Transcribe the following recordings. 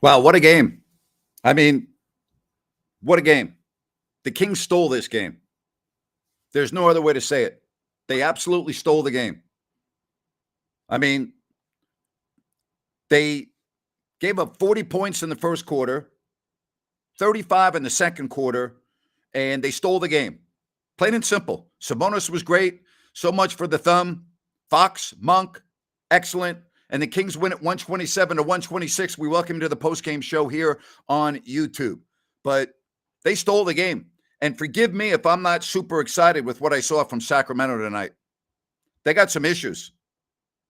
Wow, what a game. I mean, what a game. The Kings stole this game. There's no other way to say it. They absolutely stole the game. I mean, they gave up 40 points in the first quarter, 35 in the second quarter, and they stole the game. Plain and simple. Sabonis was great. So much for the thumb. Fox, Monk, excellent. And the Kings win at 127 to 126. We welcome you to the postgame show here on YouTube. But they stole the game. And forgive me if I'm not super excited with what I saw from Sacramento tonight. They got some issues.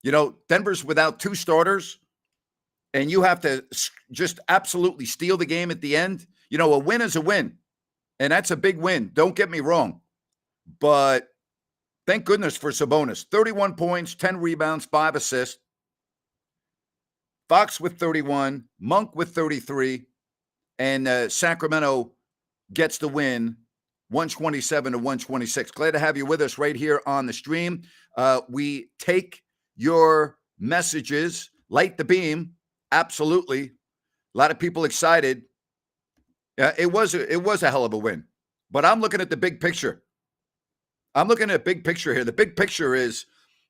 You know, Denver's without two starters, and you have to just absolutely steal the game at the end. You know, a win is a win, and that's a big win. Don't get me wrong. But thank goodness for Sabonis. 31 points, 10 rebounds, 5 assists. Fox with 31, Monk with 33, and Sacramento gets the win, 127 to 126. Glad to have you with us right here on the stream. We take your messages, light the beam, absolutely. A lot of people excited. It was a hell of a win, but I'm looking at the big picture. I'm looking at a big picture here. The big picture is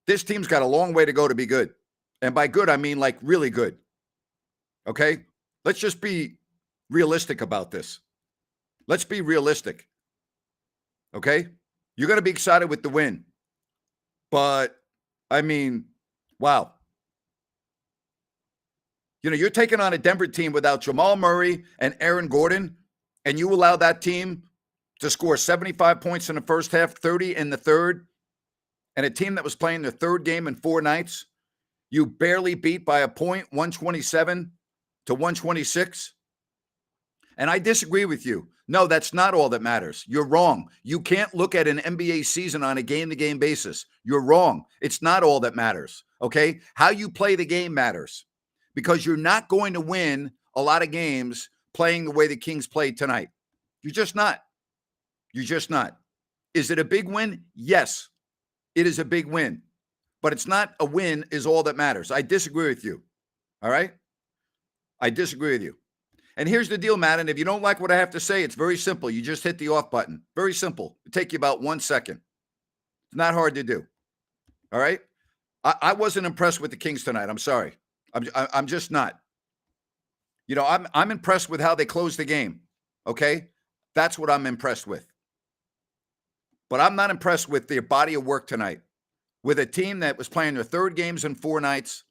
this team's got a long way to go to be good. And by good, I mean like really good. Okay? Let's just be realistic about this. Let's be realistic. Okay? You're going to be excited with the win. But, I mean, wow. You know, you're taking on a Denver team without Jamal Murray and Aaron Gordon, and you allow that team to score 75 points in the first half, 30 in the third, and a team that was playing their third game in 4 nights, you barely beat by a point, 127 to 126. And I disagree with you. No, that's not all that matters. You're wrong. You can't look at an NBA season on a game-to-game basis. You're wrong. It's not all that matters, okay? How you play the game matters because you're not going to win a lot of games playing the way the Kings played tonight. You're just not. You're just not. Is it a big win? Yes, it is a big win. But it's not a win is all that matters. I disagree with you, all right? I disagree with you. And here's the deal, Madden. If you don't like what I have to say, it's very simple. You just hit the off button. Very simple. It'll take you about 1 second. It's not hard to do. All right? I wasn't impressed with the Kings tonight. I'm sorry. I'm just not. You know, I'm impressed with how they closed the game. Okay? That's what I'm impressed with. But I'm not impressed with their body of work tonight. With a team that was playing their third games in 4 nights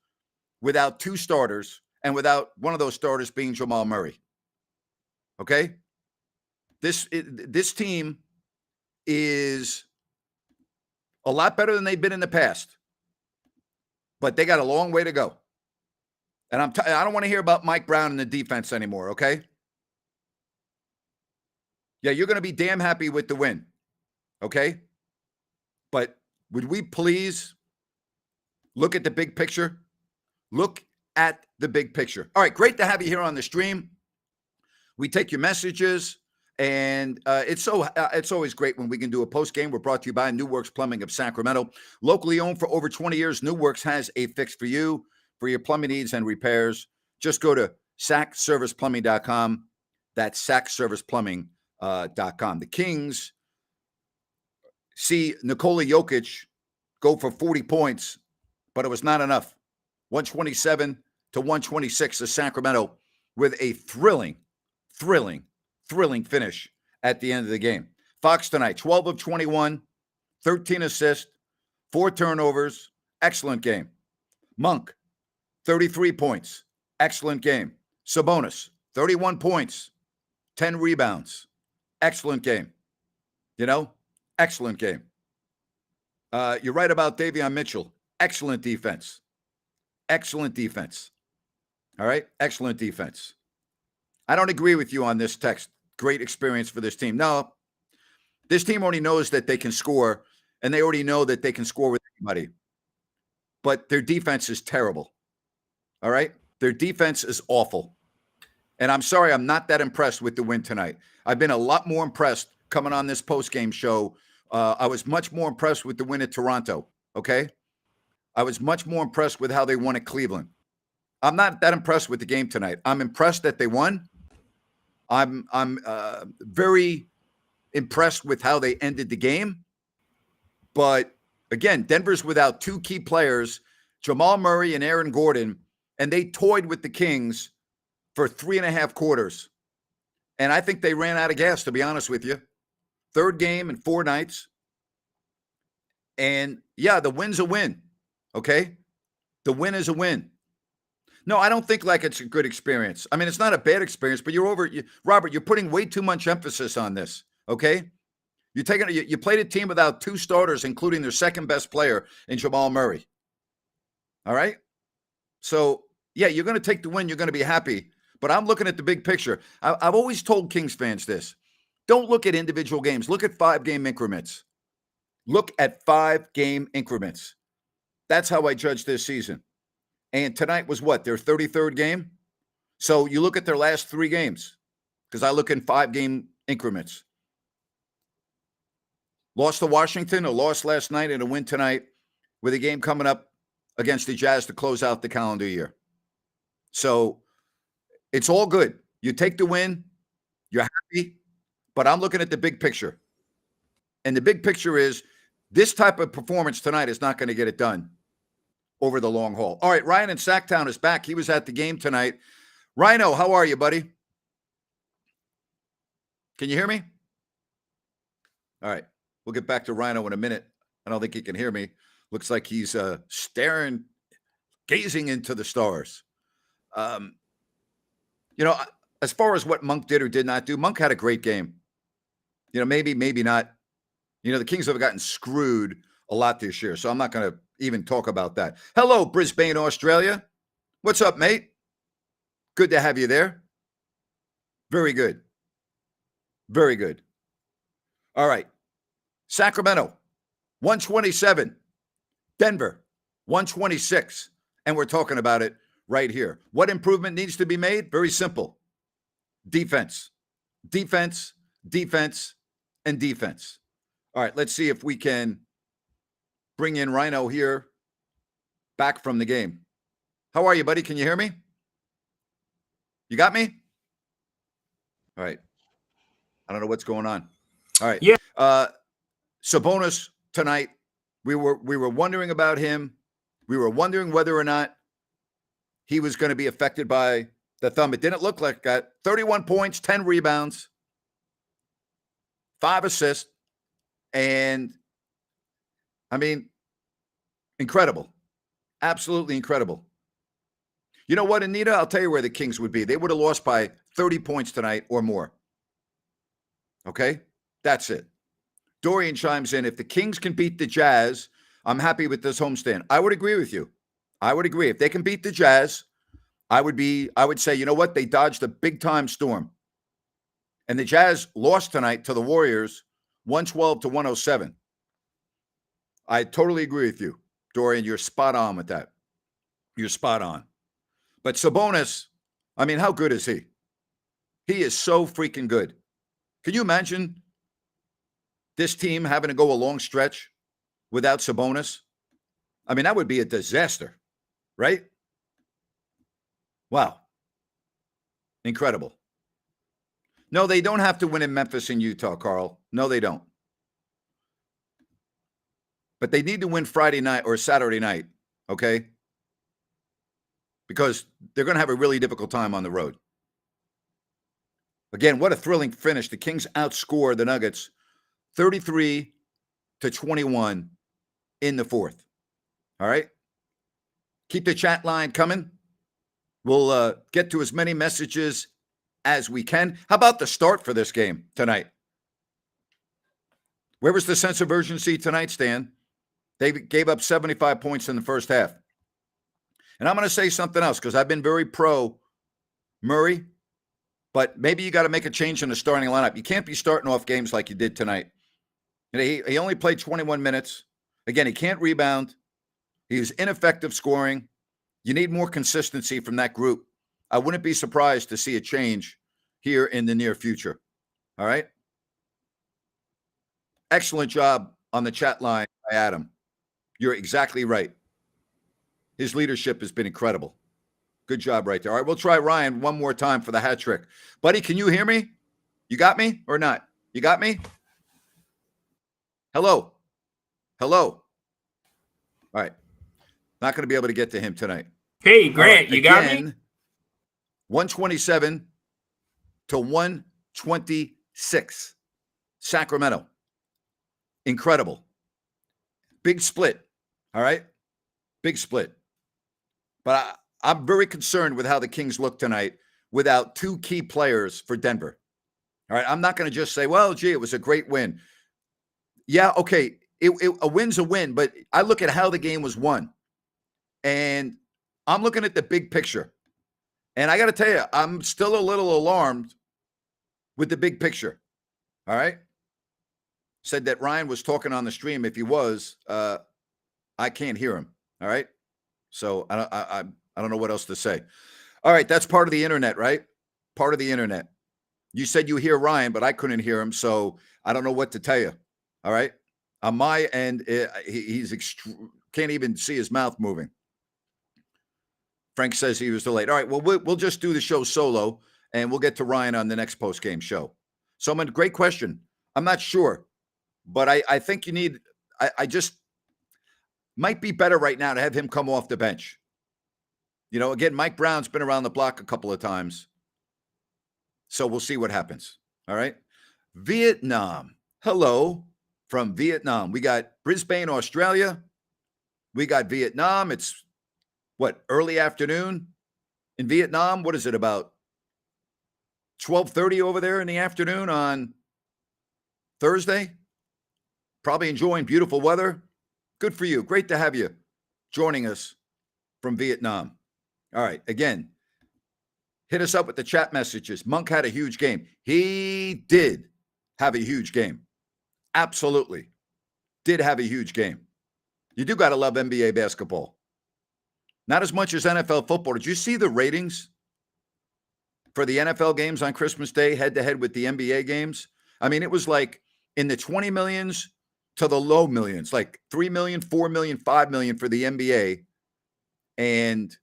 without 2 starters and without one of those starters being Jamal Murray. Okay? This team is a lot better than they've been in the past. But they got a long way to go. And I don't want to hear about Mike Brown and the defense anymore, okay? Yeah, you're going to be damn happy with the win. Okay? But would we please look at the big picture? Look at the big picture. All right, great to have you here on the stream. We take your messages, and it's always great when we can do a post game. We're brought to you by New Works Plumbing of Sacramento. Locally owned for over 20 years, New Works has a fix for you for your plumbing needs and repairs. Just go to sacserviceplumbing.com. That's sacserviceplumbing.com. The Kings see Nikola Jokic go for 40 points, but it was not enough. 127 to 126 to Sacramento with a thrilling finish at the end of the game. Fox tonight, 12 of 21, 13 assists, 4 turnovers, excellent game. Monk, 33 points, excellent game. Sabonis, 31 points, 10 rebounds, excellent game. You know, excellent game. You're right about Davion Mitchell. Excellent defense. Excellent defense. All right? Excellent defense. I don't agree with you on this text. Great experience for this team. No, this team already knows that they can score, and they already know that they can score with anybody. But their defense is terrible. All right? Their defense is awful. And I'm sorry, I'm not that impressed with the win tonight. I've been a lot more impressed coming on this postgame show. I was much more impressed with the win at Toronto, okay? I was much more impressed with how they won at Cleveland. I'm not that impressed with the game tonight. I'm impressed that they won. I'm very impressed with how they ended the game. But again, Denver's without two key players, Jamal Murray and Aaron Gordon, and they toyed with the Kings for 3.5 quarters. And I think they ran out of gas, to be honest with you. Third game in 4 nights. And yeah, the win's a win. Okay? The win is a win. No, I don't think like it's a good experience. I mean, it's not a bad experience, but Robert, you're putting way too much emphasis on this. Okay? You played a team without 2 starters, including their second best player in Jamal Murray. All right? So, yeah, you're going to take the win. You're going to be happy. But I'm looking at the big picture. I've always told Kings fans this. Don't look at individual games. Look at 5-game increments. Look at 5-game increments. That's how I judge this season. And tonight was what? Their 33rd game? So you look at their last 3 games, because I look in 5-game increments. Lost to Washington, a loss last night, and a win tonight, with a game coming up against the Jazz to close out the calendar year. So it's all good. You take the win, you're happy, but I'm looking at the big picture. And the big picture is this type of performance tonight is not going to get it done over the long haul. All right, Ryan in Sacktown is back. He was at the game tonight. Rhino, how are you, buddy? Can you hear me? All right. We'll get back to Rhino in a minute. I don't think he can hear me. Looks like he's gazing into the stars. As far as what Monk did or did not do, Monk had a great game. Maybe not. The Kings have gotten screwed a lot this year, so I'm not going to even talk about that. Hello, Brisbane, Australia. What's up, mate? Good to have you there. Very good. Very good. All right. Sacramento, 127. Denver, 126. And we're talking about it right here. What improvement needs to be made? Very simple. Defense. Defense, defense, and defense. All right, let's see if we can bring in Rhino here back from the game. How are you, buddy? Can you hear me? You got me? All right. I don't know what's going on. All right. Yeah. Sabonis tonight, we were wondering about him. We were wondering whether or not he was going to be affected by the thumb. It didn't look like that. 31 points, 10 rebounds, 5 assists, and I mean, incredible. Absolutely incredible. You know what, Anita? I'll tell you where the Kings would be. They would have lost by 30 points tonight or more. Okay? That's it. Dorian chimes in, if the Kings can beat the Jazz, I'm happy with this homestand. I would agree with you. I would agree. If they can beat the Jazz, I would say, you know what? They dodged a big-time storm. And the Jazz lost tonight to the Warriors, 112-107. I totally agree with you, Dorian. You're spot on with that. You're spot on. But Sabonis, I mean, how good is he? He is so freaking good. Can you imagine this team having to go a long stretch without Sabonis? I mean, that would be a disaster, right? Wow. Incredible. No, they don't have to win in Memphis and Utah, Carl. No, they don't. But they need to win Friday night or Saturday night, okay? Because they're going to have a really difficult time on the road. Again, what a thrilling finish. The Kings outscore the Nuggets 33-21 in the fourth. All right? Keep the chat line coming. We'll get to as many messages as we can. How about the start for this game tonight? Where was the sense of urgency tonight, Stan? They gave up 75 points in the first half. And I'm going to say something else because I've been very pro Murray, but maybe you got to make a change in the starting lineup. You can't be starting off games like you did tonight. He only played 21 minutes. Again, he can't rebound. He was ineffective scoring. You need more consistency from that group. I wouldn't be surprised to see a change here in the near future. All right? Excellent job on the chat line by Adam. You're exactly right. His leadership has been incredible. Good job right there. All right, we'll try Ryan one more time for the hat trick. Buddy, can you hear me? You got me or not? You got me? Hello? Hello? All right. Not going to be able to get to him tonight. Hey, Grant, you got me? 127 to 126. Sacramento. Incredible. Big split. All right? Big split. But I'm very concerned with how the Kings look tonight without two key players for Denver. All right? I'm not going to just say, well, gee, it was a great win. Yeah, okay. A win's a win, but I look at how the game was won. And I'm looking at the big picture. And I got to tell you, I'm still a little alarmed with the big picture. All right? Said that Ryan was talking on the stream. If he was, I can't hear him. All right? So I don't know what else to say. All right, that's part of the internet, right? Part of the internet. You said you hear Ryan, but I couldn't hear him, so I don't know what to tell you. All right? On my end, he's can't even see his mouth moving. Frank says he was delayed. All right, well, we'll just do the show solo, and we'll get to Ryan on the next post-game show. Someone, great question. I'm not sure, but I think you need – I just might be better right now to have him come off the bench. You know, again, Mike Brown's been around the block a couple of times, so we'll see what happens. All right? Vietnam. Hello from Vietnam. We got Brisbane, Australia. We got Vietnam. It's early afternoon in Vietnam? What is it, about 12:30 over there in the afternoon on Thursday? Probably enjoying beautiful weather. Good for you. Great to have you joining us from Vietnam. All right. Again, hit us up with the chat messages. Monk had a huge game. He did have a huge game. Absolutely. Did have a huge game. You do got to love NBA basketball. Not as much as NFL football. Did you see the ratings for the NFL games on Christmas Day head-to-head with the NBA games? I mean, it was like in the 20 millions to the low millions, like 3 million, 4 million, 5 million for the NBA, and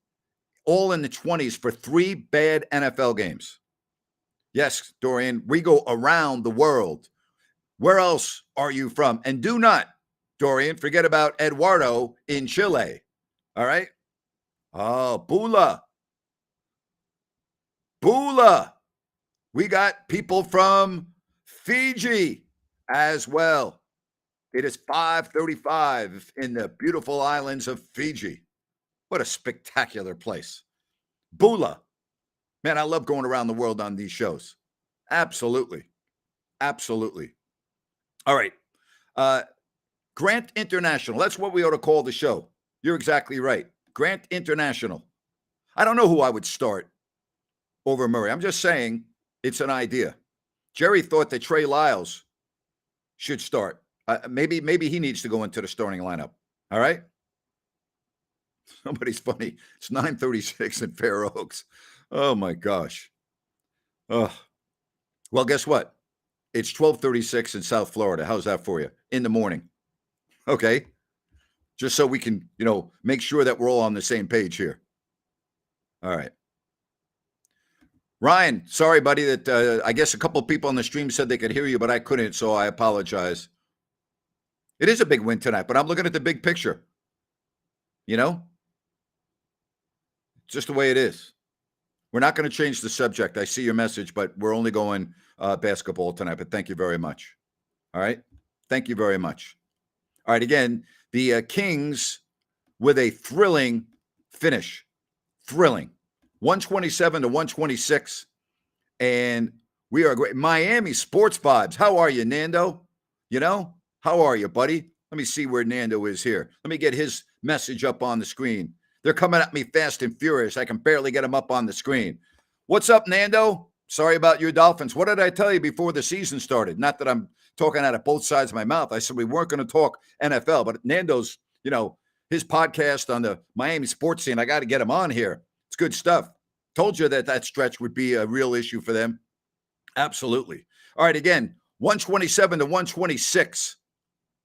all in the 20s for 3 bad NFL games. Yes, Dorian, we go around the world. Where else are you from? And do not, Dorian, forget about Eduardo in Chile. All right? Oh, Bula. Bula. We got people from Fiji as well. It is 5:35 in the beautiful islands of Fiji. What a spectacular place. Bula. Man, I love going around the world on these shows. Absolutely. Absolutely. All right. Grant International. That's what we ought to call the show. You're exactly right. Grant International. I don't know who I would start over Murray. I'm just saying it's an idea. Jerry thought that Trey Lyles should start. Maybe he needs to go into the starting lineup. All right? Somebody's funny. It's 9:36 in Fair Oaks. Oh, my gosh. Oh. Well, guess what? It's 12:36 in South Florida. How's that for you? In the morning. Okay? Just so we can, make sure that we're all on the same page here. All right. Ryan, sorry, buddy, that I guess a couple of people on the stream said they could hear you, but I couldn't, so I apologize. It is a big win tonight, but I'm looking at the big picture. Just the way it is. We're not going to change the subject. I see your message, but we're only going basketball tonight, but thank you very much. All right? Thank you very much. All right, again, the Kings with a thrilling finish. Thrilling. 127 to 126. And we are great. Miami Sports Vibes. How are you, Nando? How are you, buddy? Let me see where Nando is here. Let me get his message up on the screen. They're coming at me fast and furious. I can barely get them up on the screen. What's up, Nando? Sorry about your Dolphins. What did I tell you before the season started? Not that I'm talking out of both sides of my mouth. I said we weren't going to talk NFL, but Nando's, his podcast on the Miami sports scene, I got to get him on here. It's good stuff. Told you that stretch would be a real issue for them. Absolutely. All right, again, 127 to 126.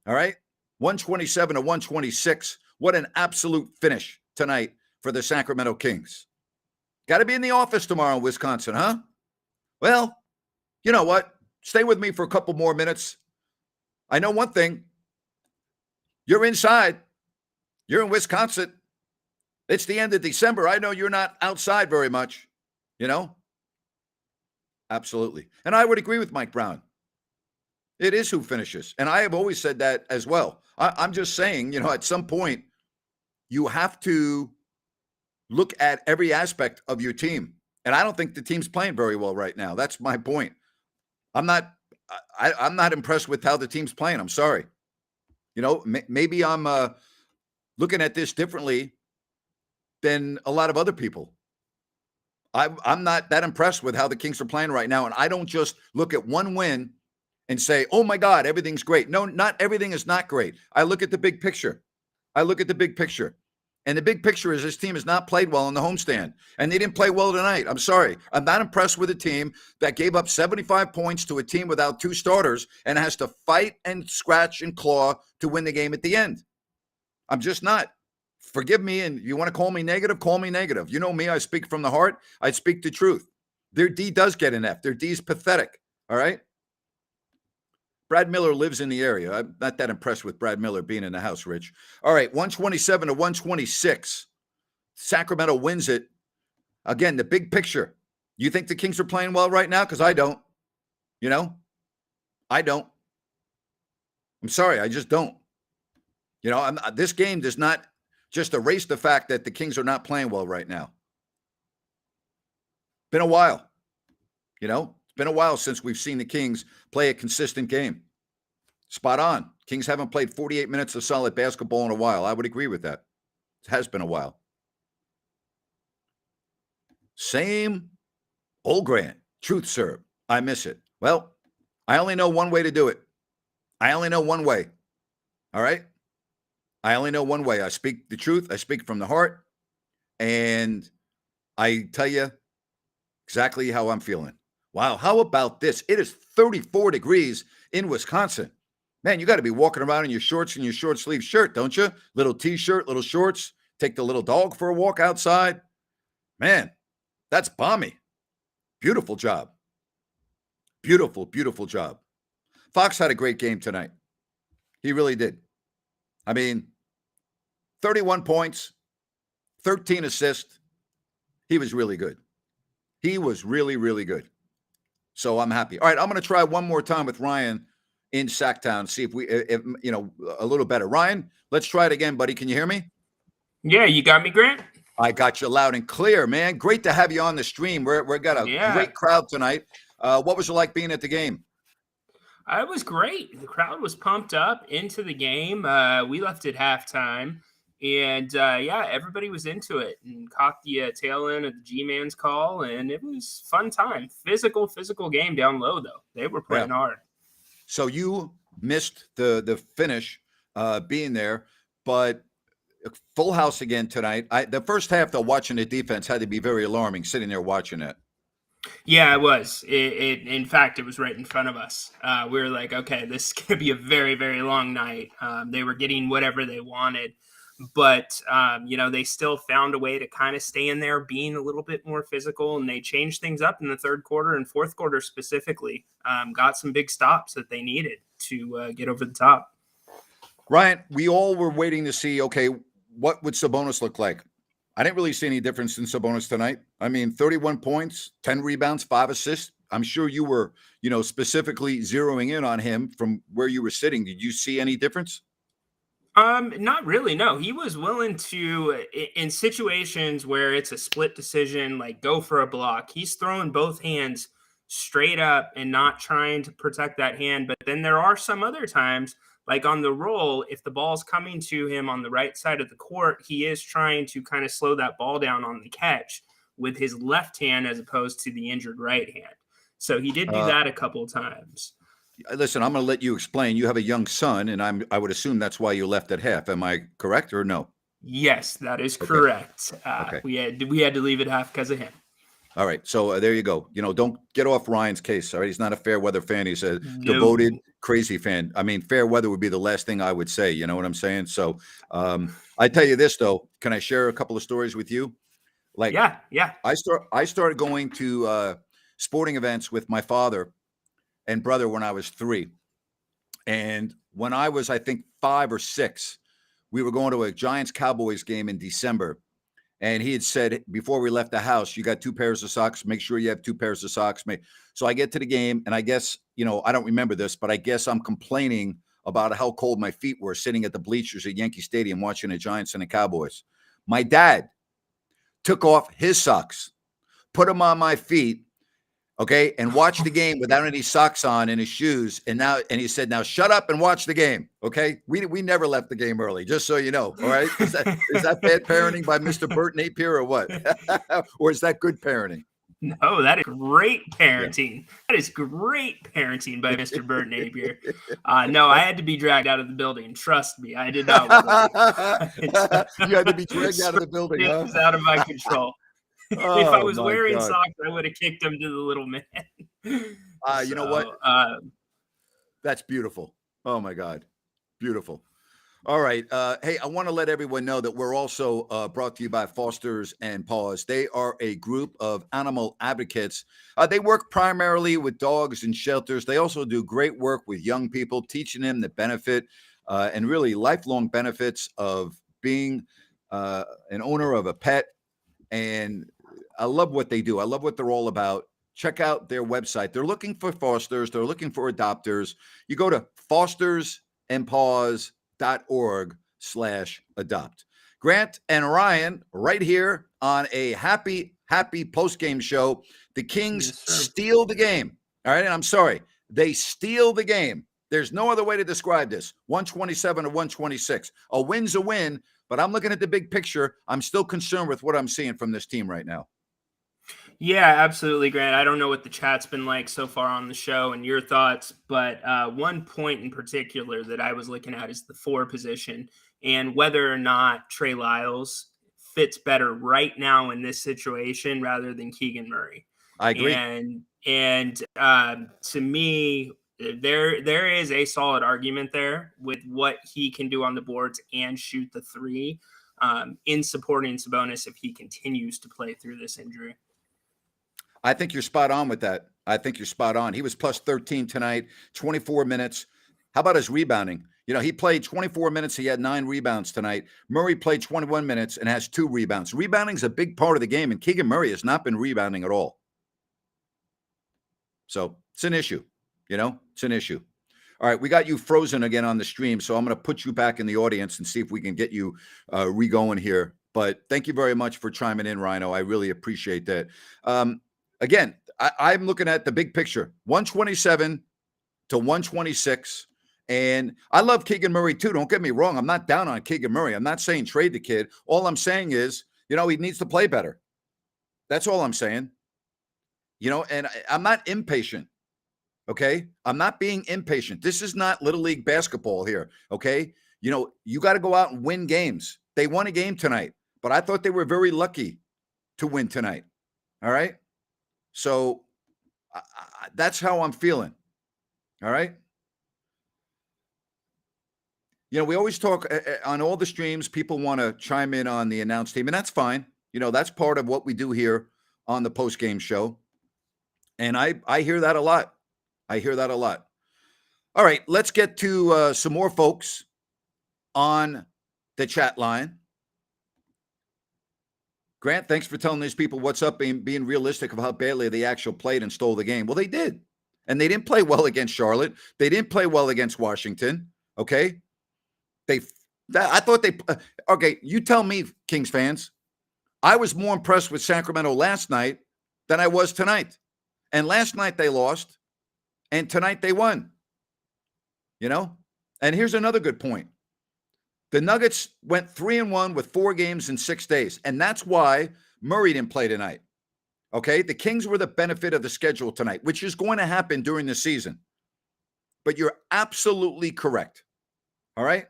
All right, 127 to 126. What an absolute finish tonight for the Sacramento Kings. Got to be in the office tomorrow in Wisconsin, huh? Well, you know what? Stay with me for a couple more minutes. I know one thing. You're inside. You're in Wisconsin. It's the end of December. I know you're not outside very much, you know? Absolutely. And I would agree with Mike Brown. It is who finishes. And I have always said that as well. I'm just saying, at some point, you have to look at every aspect of your team. And I don't think the team's playing very well right now. That's my point. I'm not impressed with how the team's playing. I'm sorry. Maybe I'm looking at this differently than a lot of other people. I'm not that impressed with how the Kings are playing right now. And I don't just look at one win and say, oh my God, everything's great. No, not everything is not great. I look at the big picture. And the big picture is this team has not played well in the homestand. And they didn't play well tonight. I'm sorry. I'm not impressed with a team that gave up 75 points to a team without two starters and has to fight and scratch and claw to win the game at the end. I'm just not. Forgive me, and you want to call me negative, call me negative. You know me, I speak from the heart. I speak the truth. Their D does get an F. Their D is pathetic, all right? Brad Miller lives in the area. I'm not that impressed with Brad Miller being in the house, Rich. All right, 127 to 126. Sacramento wins it. Again, the big picture. You think the Kings are playing well right now? Because I don't. I don't. I'm sorry, I just don't. This game does not just erase the fact that the Kings are not playing well right now. Been a while. It's been a while since we've seen the Kings play a consistent game. Spot on. Kings haven't played 48 minutes of solid basketball in a while. I would agree with that. It has been a while. Same old Grant. Truth serve. I miss it. Well, I only know one way to do it. I only know one way. All right? I only know one way. I speak the truth. I speak from the heart. And I tell you exactly how I'm feeling. Wow, how about this? It is 34 degrees in Wisconsin. Man, you got to be walking around in your shorts and your short sleeve shirt, don't you? Little t-shirt, little shorts. Take the little dog for a walk outside. Man, that's balmy. Beautiful job. Beautiful, beautiful job. Fox had a great game tonight. He really did. 31 points, 13 assists. He was really good. He was really, really good. So I'm happy. All right, I'm going to try one more time with Ryan in Sacktown, see if a little better. Ryan, let's try it again, buddy. Can you hear me? Yeah, you got me, Grant? I got you loud and clear, man. Great to have you on the stream. We're got a great crowd tonight. What was it like being at the game? It was great. The crowd was pumped up into the game. We left at halftime. And, everybody was into it and caught the tail end of the G-Man's call, and it was fun time. Physical game down low, though. They were playing hard. So you missed the finish being there, but full house again tonight. The first half, though, watching the defense had to be very alarming, sitting there watching it. Yeah, it was. In fact, it was right in front of us. We were like, okay, this is going to be a very, very long night. They were getting whatever they wanted. But, they still found a way to kind of stay in there, being a little bit more physical, and they changed things up in the third quarter and fourth quarter specifically. Got some big stops that they needed to get over the top. Ryan, we all were waiting to see, okay, what would Sabonis look like? I didn't really see any difference in Sabonis tonight. 31 points, 10 rebounds, 5 assists. I'm sure you were, specifically zeroing in on him from where you were sitting. Did you see any difference? Not really. No, he was willing to, in situations where it's a split decision, like go for a block. He's throwing both hands straight up and not trying to protect that hand. But then there are some other times, like on the roll, if the ball's coming to him on the right side of the court, he is trying to kind of slow that ball down on the catch with his left hand as opposed to the injured right hand. So he did do that a couple of times. Listen, I'm going to let you explain. You have a young son, and I would assume that's why you left at half. Am I correct or no? Yes, that is correct. Okay. We had to leave at half because of him. All right, so there you go. Don't get off Ryan's case. All right, he's not a fair weather fan. He's a devoted, crazy fan. Fair weather would be the last thing I would say. You know what I'm saying? So I tell you this though. Can I share a couple of stories with you? Like Yeah, yeah. I started going to sporting events with my father and brother when I was 3. And when I was, I think, 5 or 6, we were going to a Giants Cowboys game in December. And he had said before we left the house, you got 2 pairs of socks. Make sure you have 2 pairs of socks. So I get to the game, and I guess, I don't remember this, but I guess I'm complaining about how cold my feet were sitting at the bleachers at Yankee Stadium watching the Giants and the Cowboys. My dad took off his socks, put them on my feet, okay, and watched the game without any socks on and his shoes. And he said, "Now shut up and watch the game." Okay. We never left the game early, just so you know. All right. Is that bad parenting by Mr. Burt Napier or what? Or is that good parenting? No, that is great Yeah. parenting. That is great parenting by Mr. Burt Napier. No, I had to be dragged out of the building. Trust me, I did not want to. You had to be dragged out of the building, It huh? was out of my control. If I Oh was my wearing God. socks, I would have kicked him to the little man. You know what? So, That's beautiful. Oh my God. Beautiful. All right. Hey, I want to let everyone know that we're also brought to you by Fosters and Paws. They are a group of animal advocates. They work primarily with dogs and shelters. They also do great work with young people, teaching them the benefit and really lifelong benefits of being an owner of a pet. And I love what they do. I love what they're all about. Check out their website. They're looking for fosters. They're looking for adopters. You go to fostersandpaws.org/adopt. Grant and Ryan right here on a happy post-game show. The Kings Yes, sir. steal the game. All right. And I'm sorry. They steal the game. There's no other way to describe this. 127 to 126. A win's a win, but I'm looking at the big picture. I'm still concerned with what I'm seeing from this team right now. Yeah, absolutely, Grant. I don't know what the chat's been like so far on the show and your thoughts, but one point in particular that I was looking at is the 4 position and whether or not Trey Lyles fits better right now in this situation rather than Keegan Murray. I agree. And to me, there is a solid argument there with what he can do on the boards and shoot the 3 in supporting Sabonis if he continues to play through this injury. I think you're spot on with that. I think you're spot on. He was plus 13 tonight, 24 minutes. How about his rebounding? He played 24 minutes. He had 9 rebounds tonight. Murray played 21 minutes and has 2 rebounds. Rebounding is a big part of the game, and Keegan Murray has not been rebounding at all. So it's an issue. It's an issue. All right, we got you frozen again on the stream, so I'm going to put you back in the audience and see if we can get you re-going here. But thank you very much for chiming in, Rhino. I really appreciate that. Again, I'm looking at the big picture, 127 to 126. And I love Keegan Murray too. Don't get me wrong. I'm not down on Keegan Murray. I'm not saying trade the kid. All I'm saying is, he needs to play better. That's all I'm saying. And I'm not impatient. Okay. I'm not being impatient. This is not Little League basketball here. Okay. You got to go out and win games. They won a game tonight, but I thought they were very lucky to win tonight. All right. So that's how I'm feeling. All right. We always talk on all the streams. People want to chime in on the announced team, and that's fine. That's part of what we do here on the post-game show. And I hear that a lot. I hear that a lot. All right. Let's get to some more folks on the chat line. Grant, thanks for telling these people what's up, being realistic of how badly they actually played and stole the game. Well, they did. And they didn't play well against Charlotte. They didn't play well against Washington. Okay. I thought okay, you tell me, Kings fans. I was more impressed with Sacramento last night than I was tonight. And last night they lost, and tonight they won. And here's another good point. The Nuggets went 3-1 with 4 games in 6 days, and that's why Murray didn't play tonight. Okay, the Kings were the benefit of the schedule tonight, which is going to happen during the season. But you're absolutely correct. All right?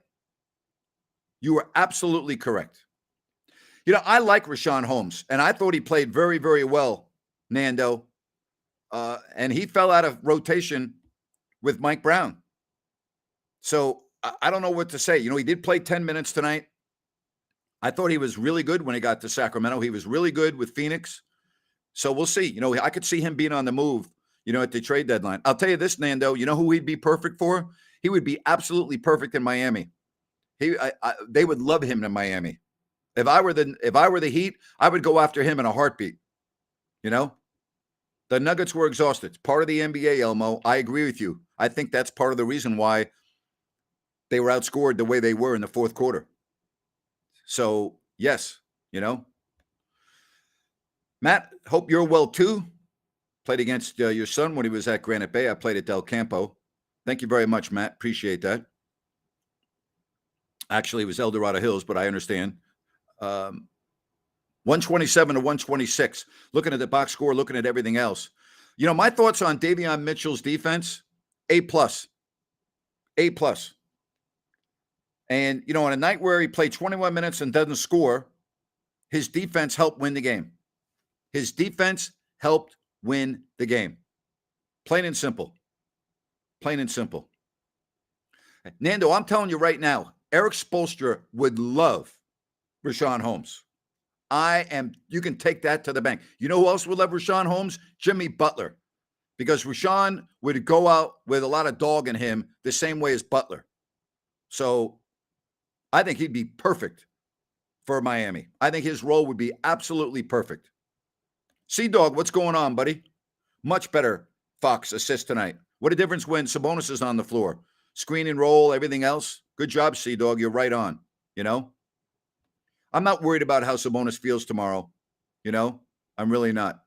You are absolutely correct. I like Richaun Holmes, and I thought he played very, very well, Nando. And he fell out of rotation with Mike Brown. So I don't know what to say. He did play 10 minutes tonight. I thought he was really good when he got to Sacramento. He was really good with Phoenix. So we'll see. You know, I could see him being on the move, you know, at the trade deadline. I'll tell you this, Nando, you know who he'd be perfect for? He would be absolutely perfect in Miami. They would love him in Miami. If I were the Heat, I would go after him in a heartbeat. You know, the Nuggets were exhausted. It's part of the NBA, Elmo. I agree with you. I think that's part of the reason why they were outscored the way they were in the fourth quarter. So, yes, you know. Matt, hope you're well too. Played against your son when he was at Granite Bay. I played at Del Campo. Thank you very much, Matt. Appreciate that. Actually, it was El Dorado Hills, but I understand. 127 to 126. Looking at the box score, looking at everything else. You know, my thoughts on Davion Mitchell's defense, A+. A+. And, you know, on a night where he played 21 minutes and doesn't score, his defense helped win the game. His defense helped win the game. Plain and simple. Plain and simple. Nando, I'm telling you right now, Eric Spoelstra would love Richaun Holmes. You can take that to the bank. You know who else would love Richaun Holmes? Jimmy Butler. Because Richaun would go out with a lot of dog in him the same way as Butler. So I think he'd be perfect for Miami. I think his role would be absolutely perfect. C-Dog, what's going on, buddy? Much better Fox assist tonight. What a difference when Sabonis is on the floor. Screen and roll, everything else. Good job, C-Dog. You're right on, you know? I'm not worried about how Sabonis feels tomorrow, you know? I'm really not.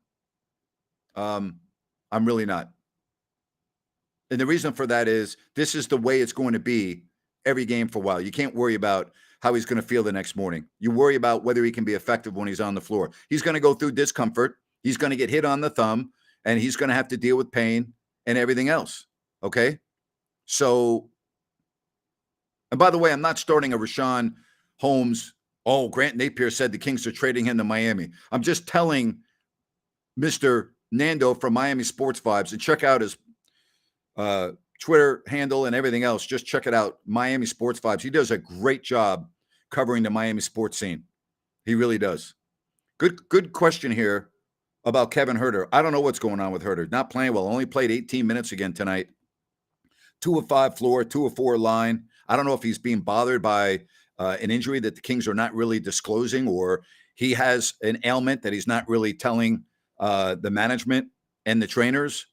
I'm really not. And the reason for that is this is the way it's going to be every game for a while. You can't worry about how he's going to feel the next morning. You worry about whether he can be effective when he's on the floor. He's going to go through discomfort. He's going to get hit on the thumb, and he's going to have to deal with pain and everything else, okay? So, and by the way, I'm not starting a Richaun Holmes. Oh, Grant Napier said the Kings are trading him to Miami. I'm just telling Mr. Nando from Miami Sports Vibes, and check out his Twitter handle and everything else. Just check it out, Miami Sports Vibes. He does a great job covering the Miami sports scene. He really does. Good question here about Kevin Huerter. I don't know what's going on with Huerter. Not playing well. Only played 18 minutes again tonight. 2 of 5 floor, 2 of 4 line. I don't know if he's being bothered by an injury that the Kings are not really disclosing, or he has an ailment that he's not really telling the management and the trainers,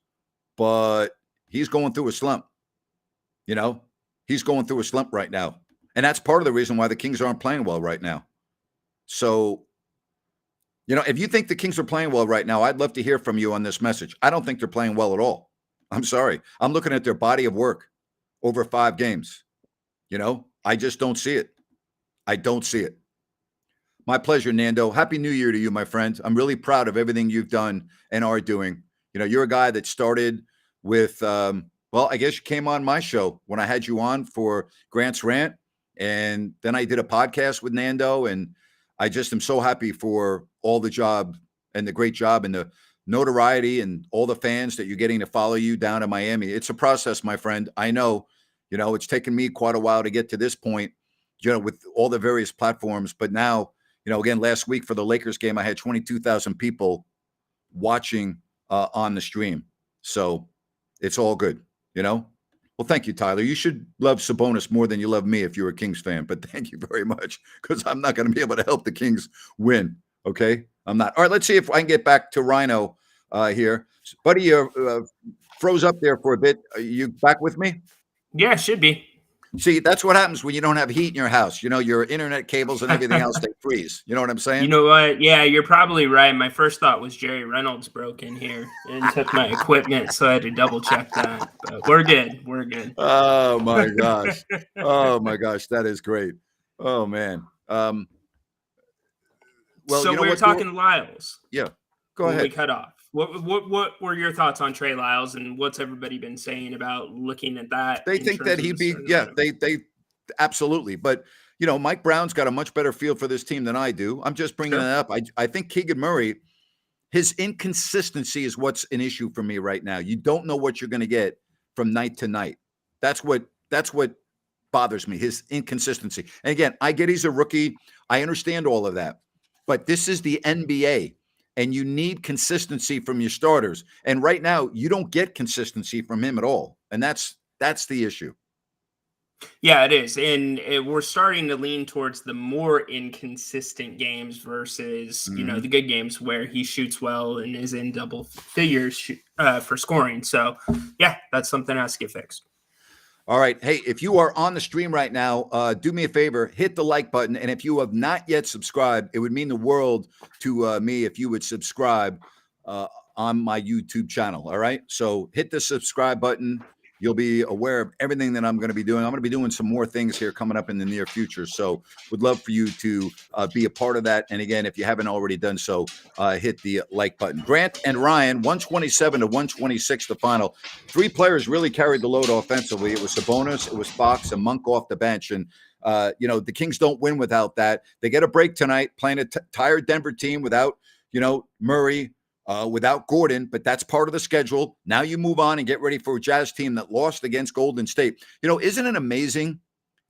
but he's going through a slump. You know, he's going through a slump right now. And that's part of the reason why the Kings aren't playing well right now. So, you know, if you think the Kings are playing well right now, I'd love to hear from you on this message. I don't think they're playing well at all. I'm sorry. I'm looking at their body of work over 5 games. You know, I just don't see it. I don't see it. My pleasure, Nando. Happy New Year to you, my friend. I'm really proud of everything you've done and are doing. You know, you're a guy that started with, well, I guess you came on my show when I had you on for Grant's Rant. And then I did a podcast with Nando. And I just am so happy for all the job and the great job and the notoriety and all the fans that you're getting to follow you down in Miami. It's a process, my friend. I know, you know, it's taken me quite a while to get to this point, you know, with all the various platforms. But now, you know, again, last week for the Lakers game, I had 22,000 people watching on the stream. So it's all good, you know? Well, thank you, Tyler. You should love Sabonis more than you love me if you're a Kings fan, but thank you very much, because I'm not going to be able to help the Kings win, okay? I'm not. All right, let's see if I can get back to Rhino here. Buddy, you froze up there for a bit. Are you back with me? Yeah, should be. See, that's what happens when you don't have heat in your house. You know, your internet cables and everything else, they freeze. You know what I'm saying? You know what? Yeah, you're probably right. My first thought was Jerry Reynolds broke in here and took my equipment, so I had to double check that. But we're good. We're good. Oh, my gosh. Oh, my gosh. That is great. Oh, man. Well, so you know we were what? talking Lyles. Yeah. Go when ahead. we cut off. What were your thoughts on Trey Lyles, and what's everybody been saying about looking at that? They think that he'd be, yeah, they absolutely. But, you know, Mike Brown's got a much better feel for this team than I do. I'm just bringing it up. I think Keegan Murray, his inconsistency is what's an issue for me right now. You don't know what you're going to get from night to night. That's what bothers me, his inconsistency. And again, I get he's a rookie. I understand all of that. But this is the NBA, and you need consistency from your starters. And right now, you don't get consistency from him at all. And that's the issue. Yeah, it is. And we're starting to lean towards the more inconsistent games versus, the good games where he shoots well and is in double figures for scoring. So, yeah, that's something that has to get fixed. All right. Hey, if you are on the stream right now, do me a favor, hit the like button. And if you have not yet subscribed, it would mean the world to me if you would subscribe on my YouTube channel. All right. So hit the subscribe button. You'll be aware of everything that I'm going to be doing. I'm going to be doing some more things here coming up in the near future. So would love for you to be a part of that. And again, if you haven't already done so, hit the like button. Grant and Ryan, 127 to 126, the final. 3 players really carried the load offensively. It was Sabonis, it was Fox, and Monk off the bench. And, the Kings don't win without that. They get a break tonight playing a tired Denver team without, Murray, without Gordon, but that's part of the schedule. Now you move on and get ready for a Jazz team that lost against Golden State. Isn't it amazing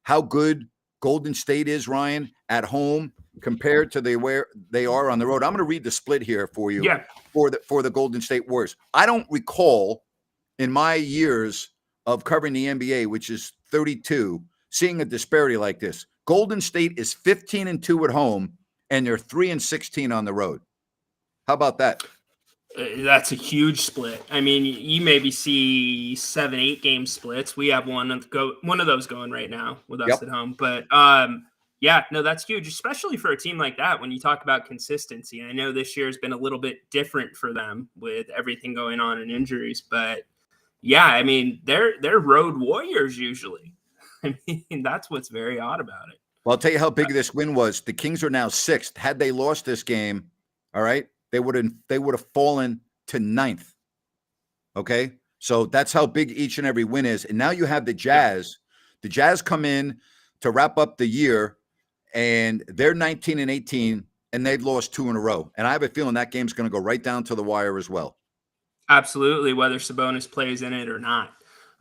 how good Golden State is, Ryan, at home compared to where they are on the road? I'm going to read the split here for you for the Golden State Warriors. I don't recall in my years of covering the NBA, which is 32, seeing a disparity like this. Golden State is 15-2 at home, and they're 3-16 on the road. How about that? That's a huge split. I mean, you maybe see 7-8 game splits. We have one of those going right now with us at home. But that's huge, especially for a team like that. When you talk about consistency, I know this year has been a little bit different for them with everything going on and injuries. But yeah, I mean, they're road warriors usually. I mean, that's what's very odd about it. Well, I'll tell you how big this win was. The Kings are now 6th. Had they lost this game, all right, they would have fallen to 9th. Okay. So that's how big each and every win is. And now you have the Jazz. The Jazz come in to wrap up the year, and they're 19-18, and they've lost 2 in a row. And I have a feeling that game's going to go right down to the wire as well. Absolutely, whether Sabonis plays in it or not.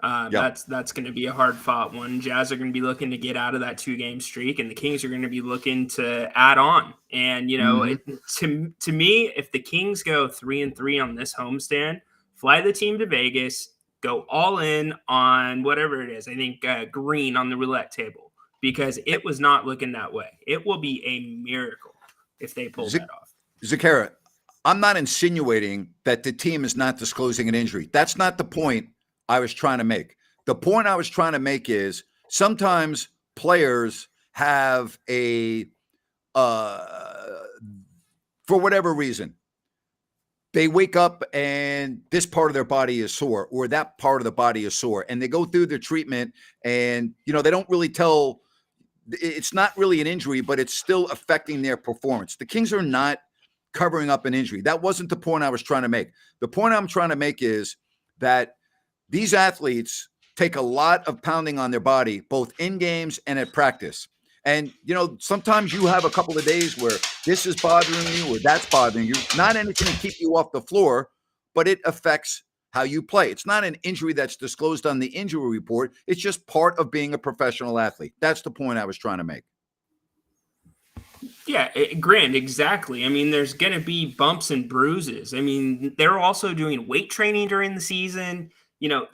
That's going to be a hard-fought one. Jazz are going to be looking to get out of that 2-game streak, and the Kings are going to be looking to add on. And, to me, if the Kings go 3-3 on this homestand, fly the team to Vegas, go all in on whatever it is. I think green on the roulette table, because it was not looking that way. It will be a miracle if they pull that off. Zakara, I'm not insinuating that the team is not disclosing an injury. That's not the point I was trying to make. The point I was trying to make is sometimes players have for whatever reason, they wake up and this part of their body is sore, or that part of the body is sore, and they go through their treatment, and they don't really tell. It's not really an injury, but it's still affecting their performance. The Kings are not covering up an injury. That wasn't the point I was trying to make. The point I'm trying to make is that these athletes take a lot of pounding on their body, both in games and at practice. And, sometimes you have a couple of days where this is bothering you or that's bothering you. Not anything to keep you off the floor, but it affects how you play. It's not an injury that's disclosed on the injury report. It's just part of being a professional athlete. That's the point I was trying to make. Yeah, Grant, exactly. I mean, there's going to be bumps and bruises. I mean, they're also doing weight training during the season.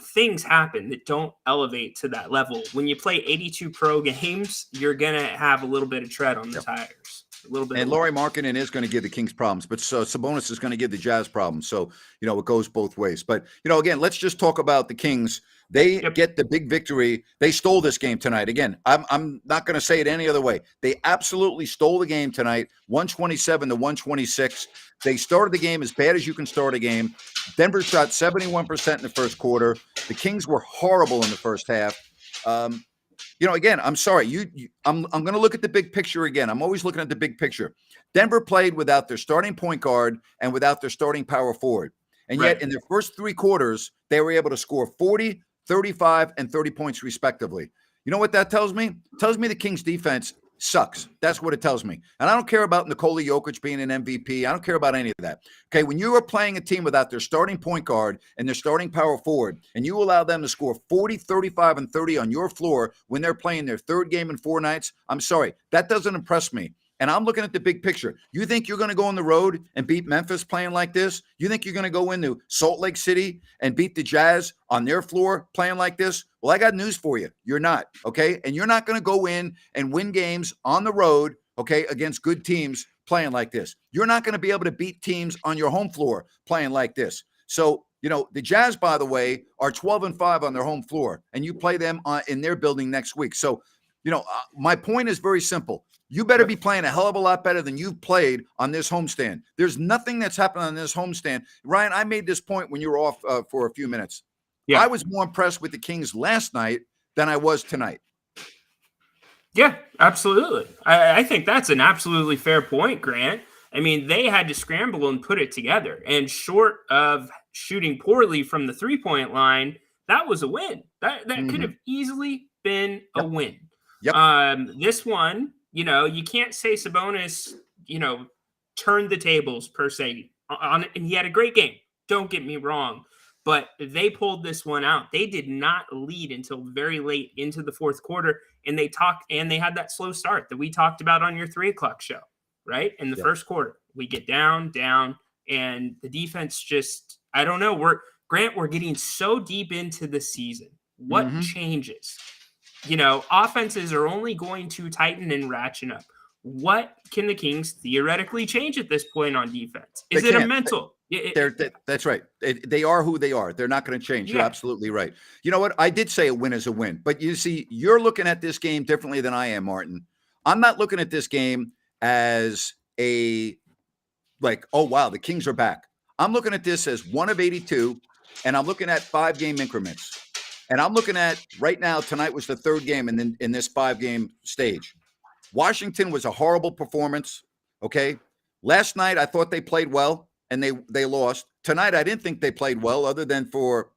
Things happen that don't elevate to that level. When you play 82 pro games, you're going to have a little bit of tread on the tires. A little bit. And Lauri Markkanen is going to give the Kings problems, but Sabonis is going to give the Jazz problems. So, it goes both ways. But, again, let's just talk about the Kings. They get the big victory. They stole this game tonight. Again, I'm not going to say it any other way. They absolutely stole the game tonight, 127 to 126. They started the game as bad as you can start a game. Denver shot 71% in the first quarter. The Kings were horrible in the first half. Again, I'm sorry. I'm going to look at the big picture again. I'm always looking at the big picture. Denver played without their starting point guard and without their starting power forward. And yet in their first 3 quarters, they were able to score 40, 35, and 30 points respectively. You know what that tells me? It tells me the Kings defense sucks. That's what it tells me. And I don't care about Nikola Jokic being an MVP. I don't care about any of that. Okay, when you are playing a team without their starting point guard and their starting power forward, and you allow them to score 40, 35, and 30 on your floor when they're playing their third game in 4 nights, I'm sorry. That doesn't impress me. And I'm looking at the big picture. You think you're going to go on the road and beat Memphis playing like this? You think you're going to go into Salt Lake City and beat the Jazz on their floor playing like this? Well, I got news for you. You're not, okay? And you're not going to go in and win games on the road, okay, against good teams playing like this. You're not going to be able to beat teams on your home floor playing like this. So, the Jazz, by the way, are 12-5 on their home floor, and you play them in their building next week. So, my point is very simple. You better be playing a hell of a lot better than you've played on this homestand. There's nothing that's happened on this homestand. Ryan, I made this point when you were off for a few minutes. Yeah. I was more impressed with the Kings last night than I was tonight. Yeah, absolutely. I think that's an absolutely fair point, Grant. I mean, they had to scramble and put it together. And short of shooting poorly from the three-point line, that was a win. That could have easily been a win. Yep. This one, you can't say Sabonis, turned the tables per se on it, and he had a great game. Don't get me wrong, but they pulled this one out. They did not lead until very late into the fourth quarter, and they had that slow start that we talked about on your 3:00 show, right? In the first quarter, we get down, and the defense just, I don't know. We're getting so deep into the season. What changes? Offenses are only going to tighten and ratchet up. What can the Kings theoretically change at this point on defense? Is it a mental? That's right. They are who they are. They're not going to change. Yeah. You're absolutely right. You know what? I did say a win is a win. But you see, you're looking at this game differently than I am, Martin. I'm not looking at this game as oh, wow, the Kings are back. I'm looking at this as 1 of 82, and I'm looking at 5-game increments. And I'm looking at right now, tonight was the third game in this 5-game stage. Washington was a horrible performance, okay? Last night, I thought they played well, and they lost. Tonight, I didn't think they played well other than for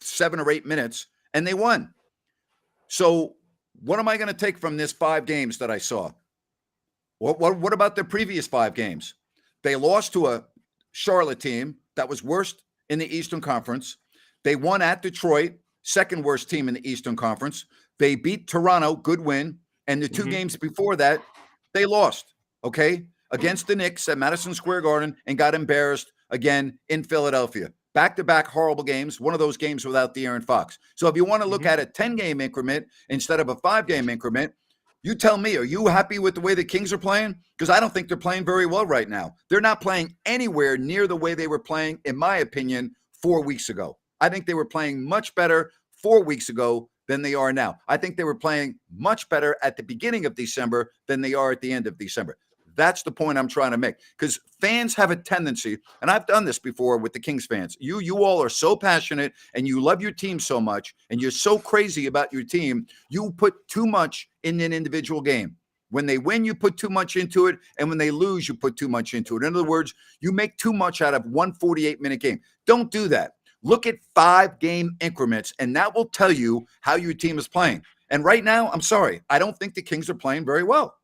7 or 8 minutes, and they won. So what am I going to take from this 5 games that I saw? What about the previous 5 games? They lost to a Charlotte team that was worst in the Eastern Conference. They won at Detroit, second worst team in the Eastern Conference. They beat Toronto, good win. And the 2 games before that, they lost, okay, against the Knicks at Madison Square Garden and got embarrassed again in Philadelphia. Back-to-back horrible games, one of those games without De'Aaron Fox. So if you want to look at a 10-game increment instead of a 5-game increment, you tell me, are you happy with the way the Kings are playing? Because I don't think they're playing very well right now. They're not playing anywhere near the way they were playing, in my opinion, 4 weeks ago. I think they were playing much better 4 weeks ago than they are now. I think they were playing much better at the beginning of December than they are at the end of December. That's the point I'm trying to make, because fans have a tendency, and I've done this before with the Kings fans. You all are so passionate and you love your team so much and you're so crazy about your team, you put too much in an individual game. When they win, you put too much into it, and when they lose, you put too much into it. In other words, you make too much out of one 48-minute game. Don't do that. Look at 5-game increments, and that will tell you how your team is playing. And right now, I'm sorry, I don't think the Kings are playing very well.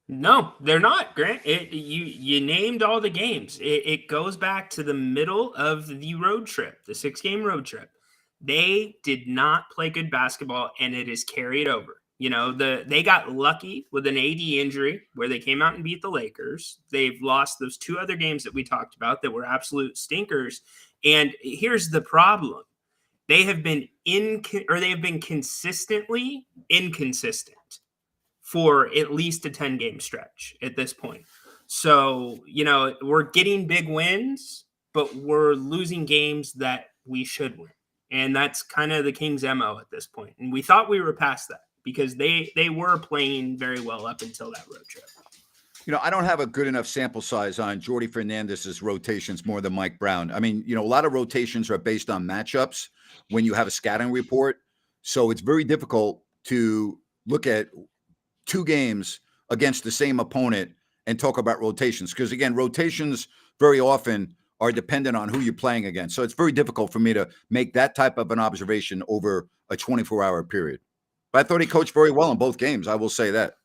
No, they're not, Grant. You named all the games. It goes back to the middle of the road trip, the 6-game road trip. They did not play good basketball, and it is carried over. They got lucky with an AD injury where they came out and beat the Lakers. They've lost those 2 other games that we talked about that were absolute stinkers. And here's the problem. They have been consistently inconsistent for at least a 10-game stretch at this point. So, we're getting big wins, but we're losing games that we should win. And that's kind of the Kings' MO at this point. And we thought we were past that because they were playing very well up until that road trip. I don't have a good enough sample size on Jordi Fernandez's rotations more than Mike Brown. I mean, a lot of rotations are based on matchups when you have a scouting report. So it's very difficult to look at 2 games against the same opponent and talk about rotations. Because again, rotations very often are dependent on who you're playing against. So it's very difficult for me to make that type of an observation over a 24-hour period. But I thought he coached very well in both games. I will say that.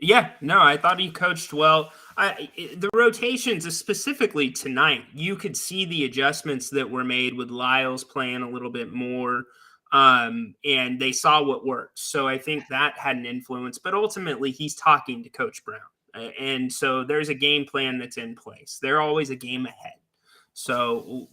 Yeah, no, I thought he coached well. The rotations, specifically tonight, you could see the adjustments that were made with Lyles playing a little bit more, and they saw what worked. So I think that had an influence. But ultimately, he's talking to Coach Brown, and so there's a game plan that's in place. They're always a game ahead. So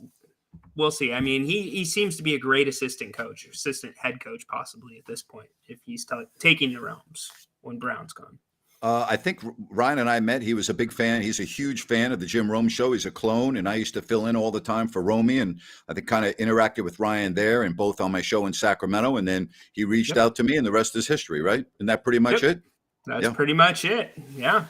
we'll see. I mean, he seems to be a great assistant head coach, possibly at this point, if he's taking the realms when Brown's gone. I think Ryan and I met. He was a big fan. He's a huge fan of the Jim Rome show. He's a clone, and I used to fill in all the time for Romy, and I think kind of interacted with Ryan there and both on my show in Sacramento. And then he reached out to me, and the rest is history, right? Isn't that pretty much it? That's pretty much it. Yeah.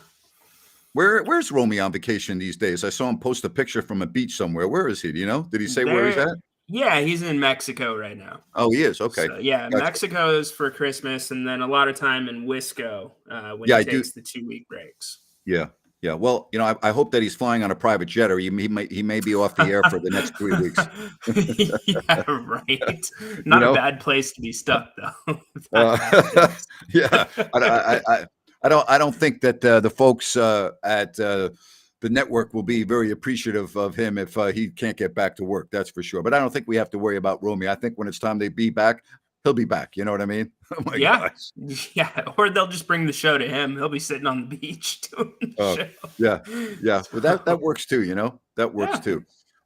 Where's Romy on vacation these days? I saw him post a picture from a beach somewhere. Where is he? Do you know? Did he say where he's at? Yeah, he's in Mexico right now. Oh, he is. Okay. So, yeah, gotcha. Mexico is for Christmas, and then a lot of time in Wisco when he takes the 2-week breaks. Yeah. Yeah. Well, I hope that he's flying on a private jet, or he may be off the air for the next 3 weeks. Yeah, right. Not a bad place to be stuck, though. Yeah. I don't think that the folks at the network will be very appreciative of him if he can't get back to work. That's for sure. But I don't think we have to worry about Romy. I think when it's time to be back, he'll be back. You know what I mean? Oh my gosh. Yeah. Or they'll just bring the show to him. He'll be sitting on the beach doing the show. Yeah. Yeah. But that works too, That works too.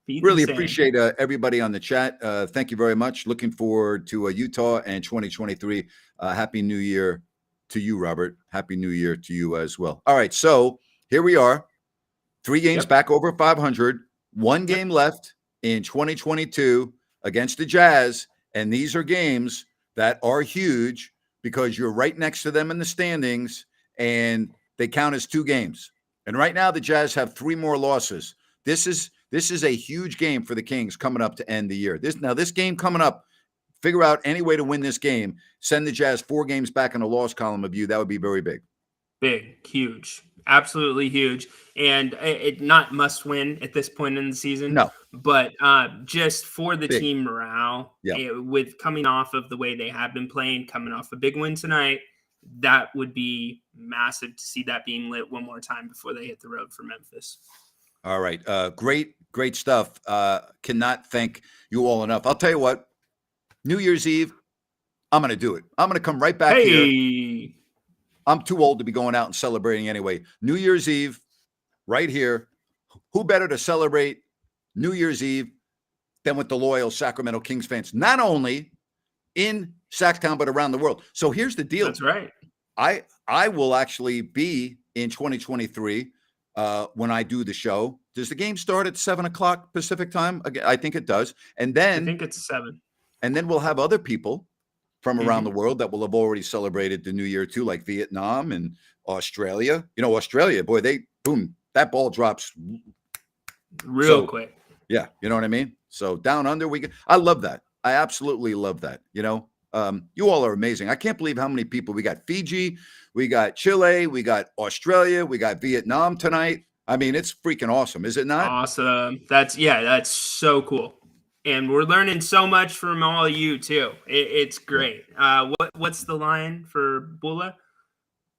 Really appreciate everybody on the chat. Thank you very much. Looking forward to Utah and 2023. Happy New Year to you, Robert. Happy New Year to you as well. All right. So here we are. 3 games back over 500. 1 game left in 2022 against the Jazz. And these are games that are huge because you're right next to them in the standings and they count as 2 games. And right now the Jazz have 3 more losses. This is a huge game for the Kings coming up to end the year. This game coming up, figure out any way to win this game, send the Jazz 4 games back in the loss column of you. That would be very big. Big, huge, absolutely huge. And it not must win at this point in the season. No. But just for the team morale, with coming off of the way they have been playing, coming off a big win tonight, that would be massive to see that being lit one more time before they hit the road for Memphis. All right. Great stuff. Cannot thank you all enough. I'll tell you what, New Year's Eve, I'm going to do it. I'm going to come right back here. I'm too old to be going out and celebrating anyway. New Year's Eve, right here. Who better to celebrate New Year's Eve than with the loyal Sacramento Kings fans, not only in Sacktown, but around the world. So here's the deal. That's right. I will actually be in 2023 when I do the show. Does the game start at 7:00 Pacific time? I think it does. And then I think it's 7. And then we'll have other people from around the world that will have already celebrated the New Year too, like Vietnam and Australia. Australia, boy, that ball drops real quick. Yeah, you know what I mean? So down under, I love that. I absolutely love that. You all are amazing. I can't believe how many people we got. Fiji, we got Chile, we got Australia, we got Vietnam tonight. I mean, it's freaking awesome, is it not? Awesome. That's so cool. And we're learning so much from all of you too. It's great. What's the line for Bula?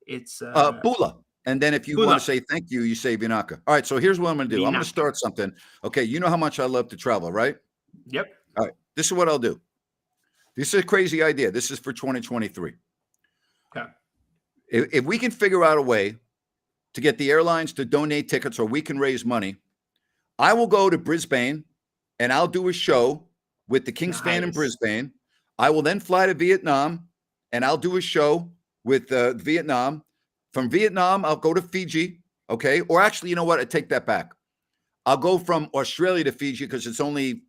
It's Bula. And then if you want to say thank you, you say Vinaka. All right. So here's what I'm going to do. I'm going to start something. Okay. You know how much I love to travel, right? Yep. All right. This is what I'll do. This is a crazy idea. This is for 2023. Okay. If we can figure out a way to get the airlines to donate tickets or we can raise money, I will go to Brisbane and I'll do a show with the Kings fan in Brisbane. I will then fly to Vietnam and I'll do a show with Vietnam. From Vietnam, I'll go to Fiji. Okay. Or actually, you know what? I take that back. I'll go from Australia to Fiji because it's only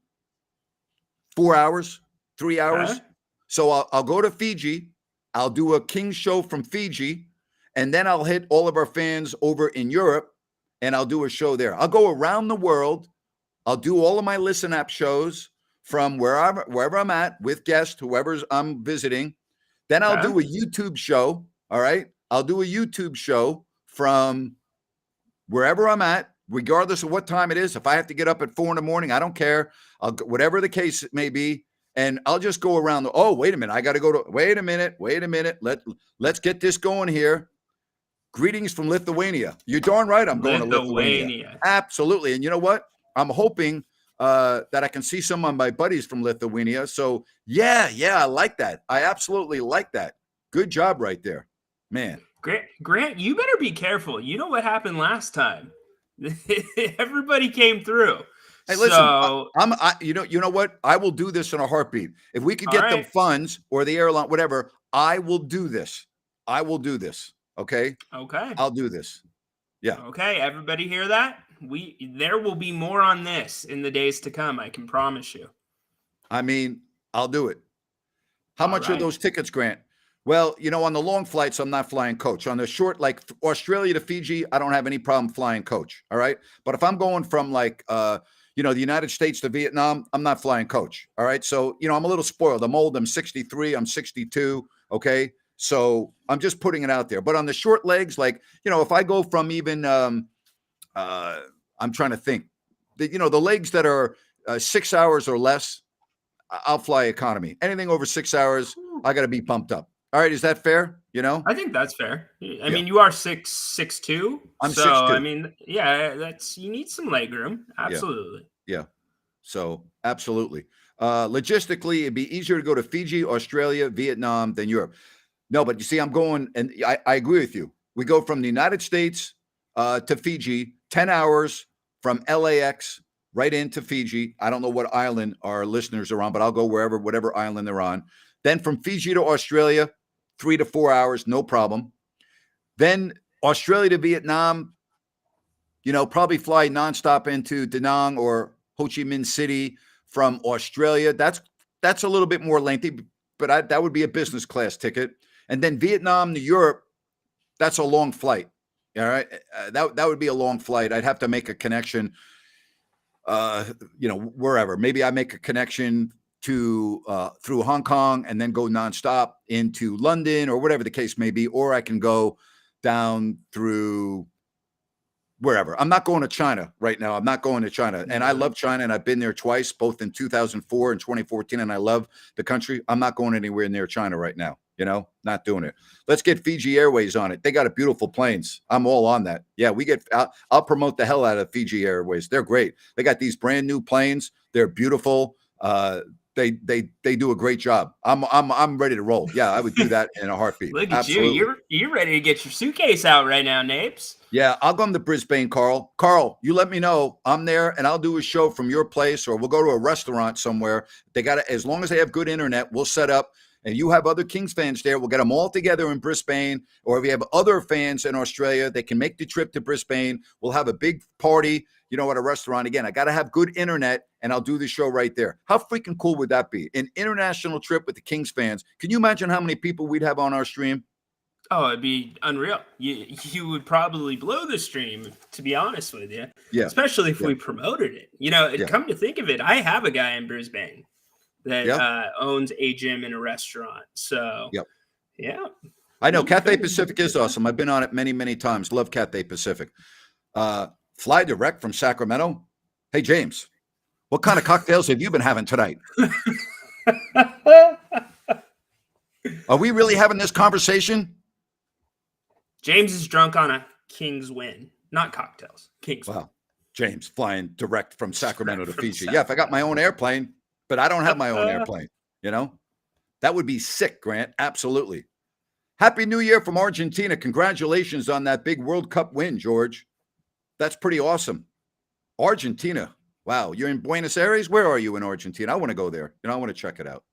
4 hours, 3 hours. Okay. So I'll go to Fiji. I'll do a Kings show from Fiji. And then I'll hit all of our fans over in Europe and I'll do a show there. I'll go around the world. I'll do all of my Listen App shows from wherever I'm at with guests, whoever's I'm visiting. Then I'll do a YouTube show. All right. I'll do a YouTube show from wherever I'm at, regardless of what time it is. If I have to get up at 4 a.m, I don't care. Whatever the case may be. And I'll just go around. Wait a minute. I got to go to, wait a minute. Let's get this going here. Greetings from Lithuania. You're darn right. I'm going to Lithuania. Absolutely. And you know what? I'm hoping that I can see some of my buddies from Lithuania. So yeah, I like that. I absolutely like that. Good job right there, man. Grant, you better be careful. You know what happened last time? Everybody came through. Hey, listen, you know what? I will do this in a heartbeat. If we could get the funds or the airline, whatever, I will do this. I will do this. Okay. I'll do this. Yeah. Okay. Everybody hear that? There will be more on this in the days to come. I can promise you. I mean, I'll do it. How much are those tickets, Grant? Well, on the long flights, I'm not flying coach. On the short, like Australia to Fiji, I don't have any problem flying coach. All right. But if I'm going from like, the United States to Vietnam, I'm not flying coach. All right. So, I'm a little spoiled. I'm old. I'm 63. I'm 62. Okay. So I'm just putting it out there. But on the short legs, like, if I go from even, I'm trying to think, the legs that are 6 hours or less, I'll fly economy. Anything over 6 hours, I got to be pumped up. All right. Is that fair? I think that's fair. I mean, you are 6'2". I'm 6'2". I mean, yeah, you need some leg room. Absolutely. Yeah. So absolutely. Logistically, it'd be easier to go to Fiji, Australia, Vietnam than Europe. No, but you see, I'm going, and I agree with you. We go from the United States to Fiji, 10 hours from LAX right into Fiji. I don't know what island our listeners are on, but I'll go whatever island they're on. Then from Fiji to Australia, 3 to 4 hours, no problem. Then Australia to Vietnam, probably fly nonstop into Da Nang or Ho Chi Minh City from Australia. That's a little bit more lengthy, but that would be a business class ticket. And then Vietnam to Europe, that's a long flight. All right. That would be a long flight. I'd have to make a connection, wherever. Maybe I make a connection to through Hong Kong and then go nonstop into London or whatever the case may be. Or I can go down through wherever. I'm not going to China right now. I'm not going to China. And I love China, and I've been there twice, both in 2004 and 2014, and I love the country. I'm not going anywhere near China right now. Not doing it. Let's get Fiji Airways on it. They got a beautiful planes. I'm all on that. Yeah, I'll promote the hell out of Fiji Airways. They're great. They got these brand new planes. They're beautiful. They do a great job. I'm ready to roll. Yeah, I would do that in a heartbeat. Look at Absolutely. You're ready to get your suitcase out right now, Napes. Yeah, I'll come to Brisbane, Carl. Carl, you let me know. I'm there, and I'll do a show from your place, or we'll go to a restaurant somewhere. As long as they have good internet, we'll set up. And you have other Kings fans there. We'll get them all together in Brisbane. Or if we have other fans in Australia, they can make the trip to Brisbane. We'll have a big party, at a restaurant. Again, I got to have good internet, and I'll do the show right there. How freaking cool would that be? An international trip with the Kings fans. Can you imagine how many people we'd have on our stream? Oh, it'd be unreal. You would probably blow the stream, to be honest with you. Yeah. Especially if we promoted it. Come to think of it, I have a guy in Brisbane that owns a gym and a restaurant. So, yeah. I know Cathay Pacific is awesome. I've been on it many, many times. Love Cathay Pacific. Fly direct from Sacramento. Hey, James, what kind of cocktails have you been having tonight? Are we really having this conversation? James is drunk on a Kings win, not cocktails. Kings win. Wow. James flying direct from Sacramento to Fiji. Yeah, if I got my own airplane, but I don't have my own airplane, That would be sick, Grant. Absolutely. Happy New Year from Argentina. Congratulations on that big World Cup win, George. That's pretty awesome. Argentina. Wow. You're in Buenos Aires? Where are you in Argentina? I want to go there. I want to check it out.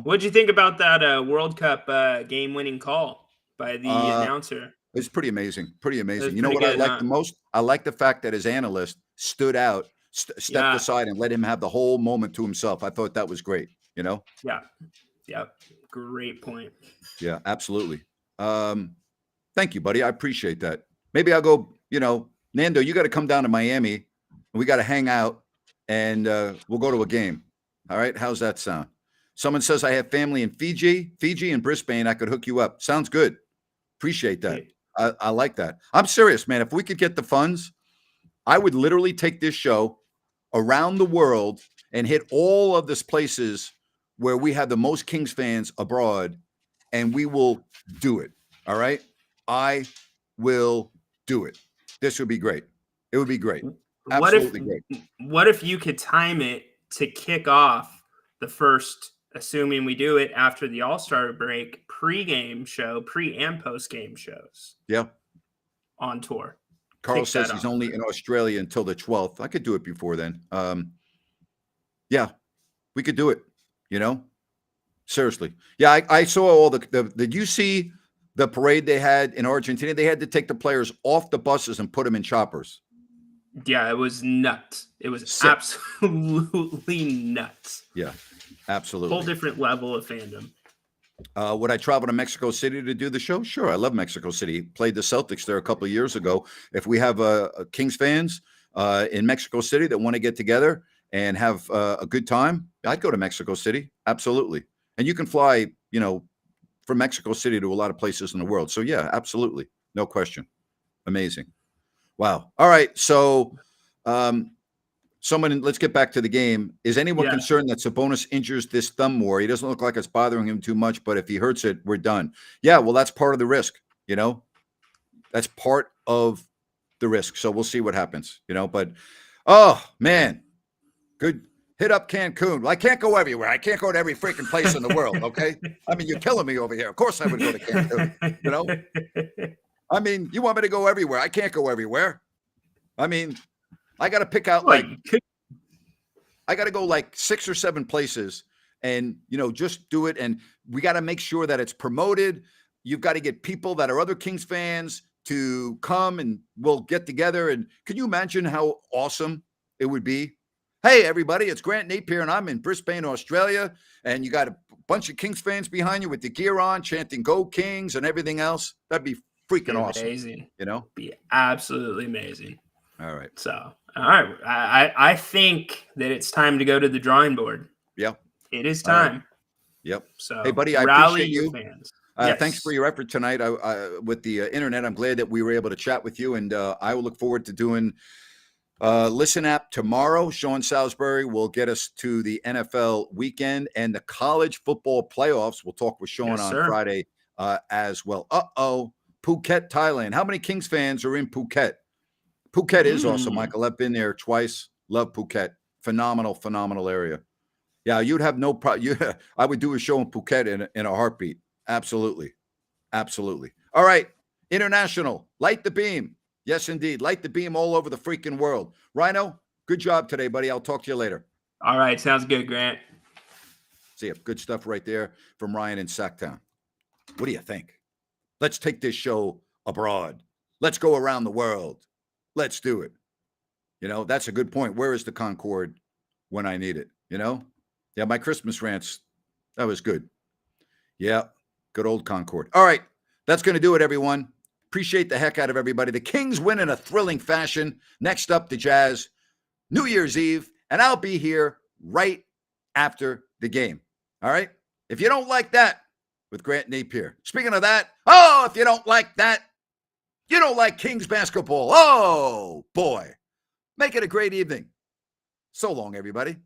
What'd you think about that World Cup game-winning call by the announcer? It's pretty amazing. Pretty amazing. You know what I like the most? I like the fact that his analyst stood out, stepped aside, and let him have the whole moment to himself. I thought that was great. Yeah. Great point. Yeah, absolutely. Thank you, buddy. I appreciate that. Maybe I'll go, Nando, you got to come down to Miami, and we got to hang out, and we'll go to a game. All right? How's that sound? Someone says I have family in Fiji and Brisbane. I could hook you up. Sounds good. Appreciate that. I like that. I'm serious, man. If we could get the funds, I would literally take this show around the world and hit all of these places where we have the most Kings fans abroad, and we will do it. All right. I will do it. This would be great. It would be great. What if Absolutely great. what if you could time it to kick off the first, assuming we do it after the All-Star break, pre-game show, pre and post-game shows Yeah. on tour? Carl Kick says that he's off. only in Australia until the 12th. I could do it before then. Yeah, we could do it, you know? Seriously. Yeah, I saw all the did you see the parade they had in Argentina? They had to take the players off the buses and put them in choppers. Yeah, it was nuts. It was Sick. absolutely nuts. Yeah, absolutely. Whole different level of fandom. Would I travel to Mexico City to do the show? Sure. I love Mexico City. Played the Celtics there a couple of years ago. If we have Kings fans in Mexico City that want to get together and have a good time, I'd go to Mexico City. Absolutely. And you can fly, from Mexico City to a lot of places in the world. So, yeah, absolutely. No question. Amazing. Wow. All right. So, let's get back to the game. Is anyone concerned that Sabonis injures this thumb more? He doesn't look like it's bothering him too much, but if he hurts it, we're done. Yeah, well, that's part of the risk, That's part of the risk. So we'll see what happens, but oh man, good. Hit up Cancun. Well, I can't go everywhere. I can't go to every freaking place in the world, okay? I mean, you're killing me over here. Of course I would go to Cancun, I mean, you want me to go everywhere. I can't go everywhere. I mean, I got to pick out I got to go like 6 or 7 places and, just do it. And we got to make sure that it's promoted. You've got to get people that are other Kings fans to come and we'll get together. And can you imagine how awesome it would be? Hey, everybody, it's Grant Napier and I'm in Brisbane, Australia. And you got a bunch of Kings fans behind you with the gear on, chanting Go Kings and everything else. That'd be freaking awesome. Amazing. Be absolutely amazing. All right. So, all right. I think that it's time to go to the drawing board. Yeah. It is time. Right. Yep. So, hey, buddy, I rally appreciate you. Fans. Thanks for your effort tonight with the internet. I'm glad that we were able to chat with you, and I will look forward to doing Listen App tomorrow. Sean Salisbury will get us to the NFL weekend and the college football playoffs. We'll talk with Sean on Friday as well. Phuket, Thailand. How many Kings fans are in Phuket? Phuket is awesome, Michael. I've been there twice. Love Phuket. Phenomenal area. Yeah, you'd have no problem. I would do a show in Phuket in a heartbeat. Absolutely. All right. International. Light the beam. Yes, indeed. Light the beam all over the freaking world. Rhino, good job today, buddy. I'll talk to you later. All right. Sounds good, Grant. See ya. Good stuff right there from Ryan in Sacktown. What do you think? Let's take this show abroad. Let's go around the world. Let's do it. That's a good point. Where is the Concorde when I need it? Yeah, my Christmas rants, that was good. Yeah, good old Concorde. All right, that's going to do it, everyone. Appreciate the heck out of everybody. The Kings win in a thrilling fashion. Next up, the Jazz, New Year's Eve, and I'll be here right after the game. All right? If you don't like that, with Grant Napier. Speaking of that, if you don't like that, you don't like Kings basketball. Oh, boy. Make it a great evening. So long, everybody.